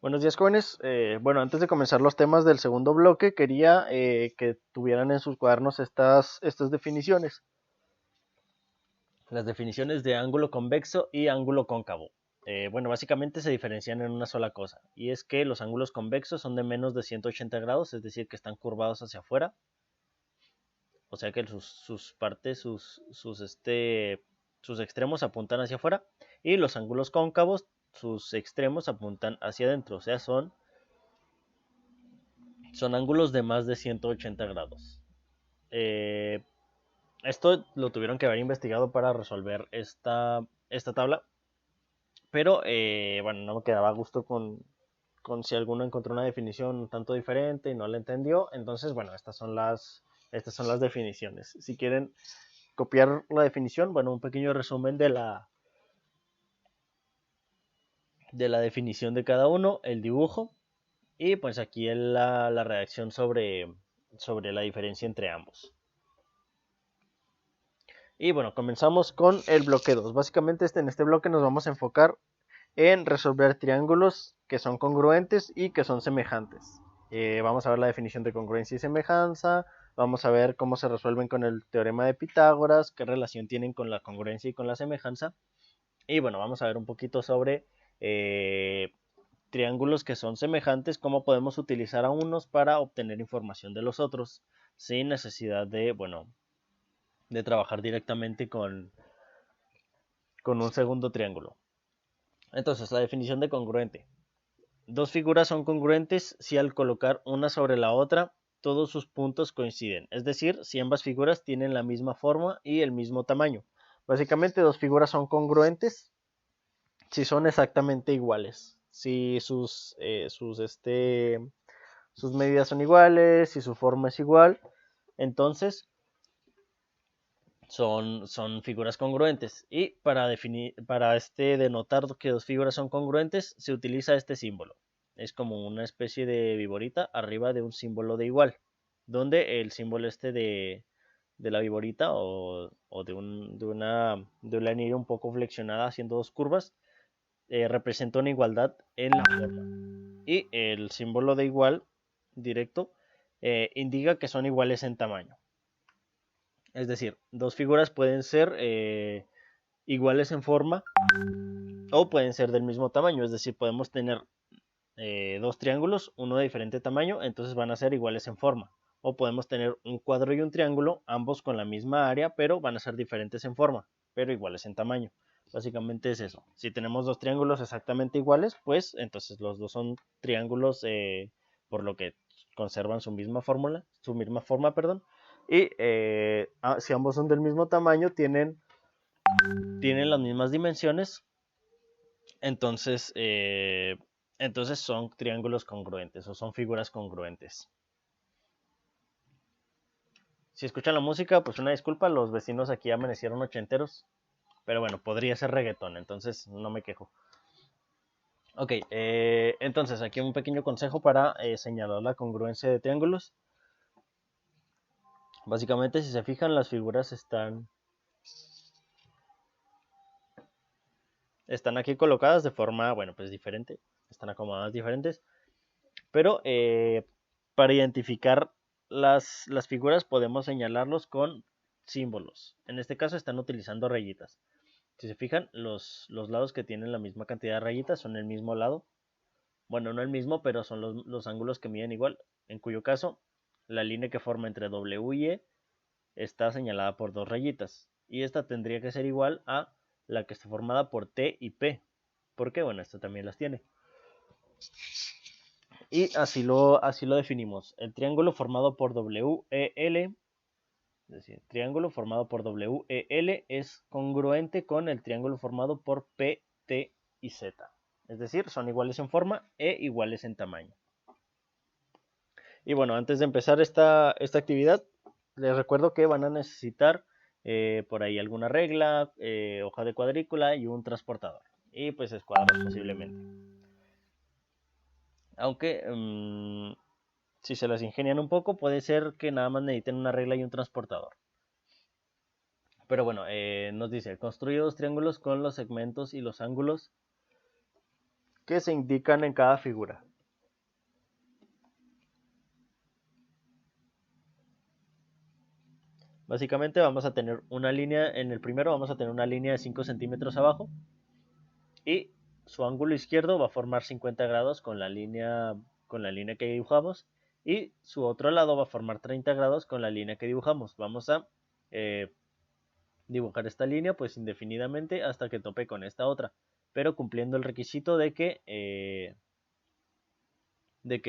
Buenos días, jóvenes. Bueno, antes de comenzar los temas del segundo bloque, quería que tuvieran en sus cuadernos estas definiciones. Las definiciones de ángulo convexo y ángulo cóncavo. Bueno, básicamente se diferencian en una sola cosa, y es que los ángulos convexos son de menos de 180 grados, es decir, que están curvados hacia afuera, o sea que sus partes, sus extremos apuntan hacia afuera, y los ángulos cóncavos, sus extremos apuntan hacia adentro, o sea, son ángulos de más de 180 grados. Eh, Esto lo tuvieron que haber investigado para resolver esta tabla, pero bueno, no me quedaba a gusto con si alguno encontró una definición un tanto diferente y no la entendió. Entonces, bueno, estas son las definiciones. Si quieren copiar la definición, bueno, un pequeño resumen de la definición de cada uno, el dibujo y pues aquí la redacción sobre la diferencia entre ambos. Y bueno, comenzamos con el bloque 2. Básicamente en este bloque nos vamos a enfocar en resolver triángulos que son congruentes y que son semejantes. Vamos a ver la definición de congruencia y semejanza, vamos a ver cómo se resuelven con el teorema de Pitágoras, qué relación tienen con la congruencia y con la semejanza. Y bueno, vamos a ver un poquito sobre triángulos que son semejantes, cómo podemos utilizar a unos para obtener información de los otros, sin necesidad de trabajar directamente con un segundo triángulo. Entonces, la definición de congruente. Dos figuras son congruentes si al colocar una sobre la otra, todos sus puntos coinciden. Es decir, si ambas figuras tienen la misma forma y el mismo tamaño. Básicamente, dos figuras son congruentes si son exactamente iguales. Si sus medidas son iguales, si su forma es igual, entonces son figuras congruentes. Y para denotar que dos figuras son congruentes, se utiliza este símbolo. Es como una especie de viborita arriba de un símbolo de igual, donde el símbolo de la viborita o de una anillo un poco flexionada haciendo dos curvas, representa una igualdad en la forma. Y el símbolo de igual directo indica que son iguales en tamaño. Es decir, dos figuras pueden ser iguales en forma o pueden ser del mismo tamaño. Es decir, podemos tener dos triángulos, uno de diferente tamaño, entonces van a ser iguales en forma. O podemos tener un cuadro y un triángulo, ambos con la misma área, pero van a ser diferentes en forma, pero iguales en tamaño. Básicamente es eso. Si tenemos dos triángulos exactamente iguales, pues entonces los dos son triángulos, por lo que conservan su misma forma, perdón. Y si ambos son del mismo tamaño, tienen las mismas dimensiones, entonces, entonces son triángulos congruentes o son figuras congruentes. Si escuchan la música, pues una disculpa, los vecinos aquí amanecieron ochenteros, pero bueno, podría ser reggaetón, entonces no me quejo. Ok, entonces aquí un pequeño consejo para señalar la congruencia de triángulos. Básicamente, si se fijan, las figuras están aquí colocadas de forma, bueno, pues diferente, están acomodadas diferentes, pero para identificar las figuras podemos señalarlos con símbolos. En este caso están utilizando rayitas. Si se fijan, los lados que tienen la misma cantidad de rayitas son el mismo lado. Bueno, no el mismo, pero son los ángulos que miden igual, en cuyo caso la línea que forma entre W y E está señalada por dos rayitas. Y esta tendría que ser igual a la que está formada por T y P. Porque, bueno, esta también las tiene. Y así lo definimos. El triángulo formado por WEL, es decir, triángulo formado por WEL es congruente con el triángulo formado por PT y Z. Es decir, son iguales en forma e iguales en tamaño. Y bueno, antes de empezar esta actividad, les recuerdo que van a necesitar por ahí alguna regla, hoja de cuadrícula y un transportador. Y pues escuadros posiblemente. Aunque si se las ingenian un poco, puede ser que nada más necesiten una regla y un transportador. Pero bueno, nos dice, construye dos triángulos con los segmentos y los ángulos que se indican en cada figura. Básicamente vamos a tener una línea, en el primero vamos a tener una línea de 5 centímetros abajo y su ángulo izquierdo va a formar 50 grados con la línea que dibujamos y su otro lado va a formar 30 grados con la línea que dibujamos. Vamos a dibujar esta línea pues indefinidamente hasta que tope con esta otra, pero cumpliendo el requisito de que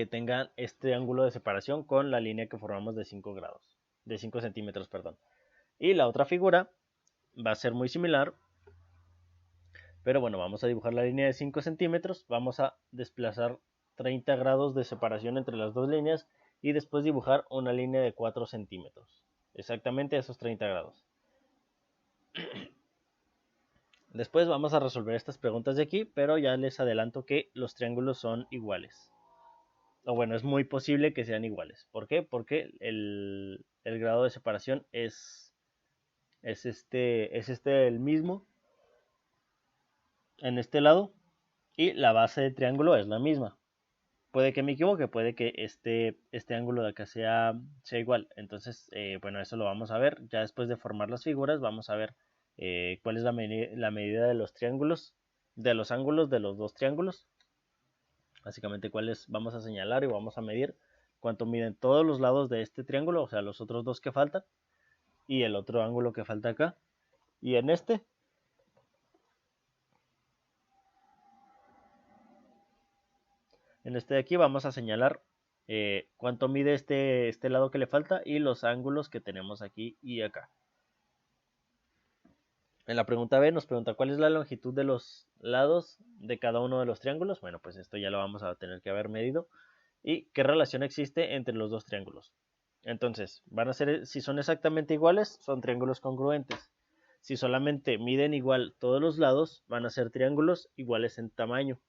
tengan este ángulo de separación con la línea que formamos de 5 grados, de 5 centímetros, perdón. Y la otra figura va a ser muy similar, pero bueno, vamos a dibujar la línea de 5 centímetros, vamos a desplazar 30 grados de separación entre las dos líneas y después dibujar una línea de 4 centímetros, exactamente esos 30 grados. Después vamos a resolver estas preguntas de aquí, pero ya les adelanto que los triángulos son iguales. O bueno, es muy posible que sean iguales. ¿Por qué? Porque el grado de separación es el mismo en este lado y la base del triángulo es la misma. Puede que me equivoque, puede que este ángulo de acá sea igual. Entonces, bueno, eso lo vamos a ver. Ya después de formar las figuras, vamos a ver cuál es la medida de los triángulos, de los ángulos de los dos triángulos. Básicamente cuáles vamos a señalar y vamos a medir cuánto miden todos los lados de este triángulo, o sea, los otros dos que faltan, y el otro ángulo que falta acá. Y en este de aquí vamos a señalar cuánto mide este lado que le falta y los ángulos que tenemos aquí y acá. En la pregunta B nos pregunta cuál es la longitud de los lados de cada uno de los triángulos. Bueno, pues esto ya lo vamos a tener que haber medido. ¿Y qué relación existe entre los dos triángulos? Entonces, van a ser, si son exactamente iguales, son triángulos congruentes. Si solamente miden igual todos los lados, van a ser triángulos iguales en tamaño.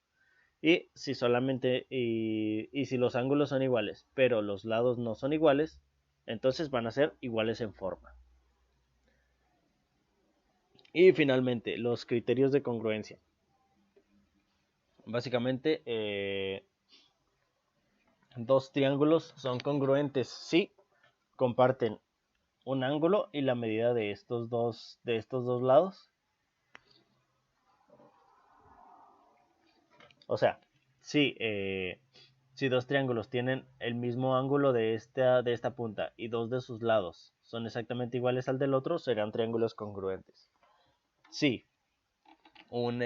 Y si solamente, y si los ángulos son iguales, pero los lados no son iguales, entonces van a ser iguales en forma. Y finalmente, los criterios de congruencia. Básicamente, dos triángulos son congruentes si comparten un ángulo y la medida de estos dos lados. O sea, si dos triángulos tienen el mismo ángulo de esta punta y dos de sus lados son exactamente iguales al del otro, serán triángulos congruentes. Si un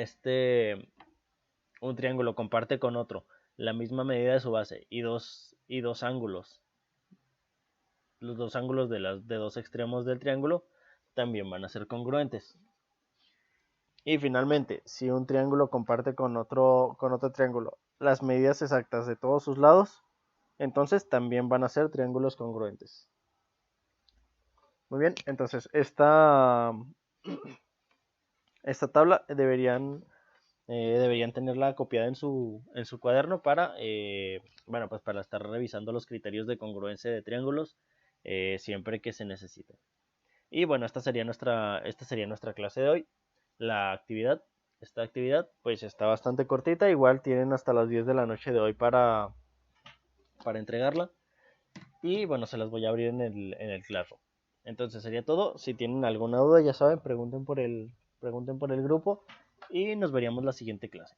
triángulo comparte con otro la misma medida de su base y dos ángulos, los dos ángulos de dos extremos del triángulo también van a ser congruentes. Y finalmente, si un triángulo comparte con otro triángulo las medidas exactas de todos sus lados, entonces también van a ser triángulos congruentes. Muy bien, entonces esta tabla deberían tenerla copiada en su cuaderno para, bueno, pues para estar revisando los criterios de congruencia de triángulos siempre que se necesite. Y bueno, esta sería nuestra clase de hoy. Esta actividad pues está bastante cortita, igual tienen hasta las 10 de la noche de hoy para entregarla. Y bueno, se las voy a abrir en el Classroom. Entonces sería todo. Si tienen alguna duda, ya saben, pregunten por el grupo y nos veríamos la siguiente clase.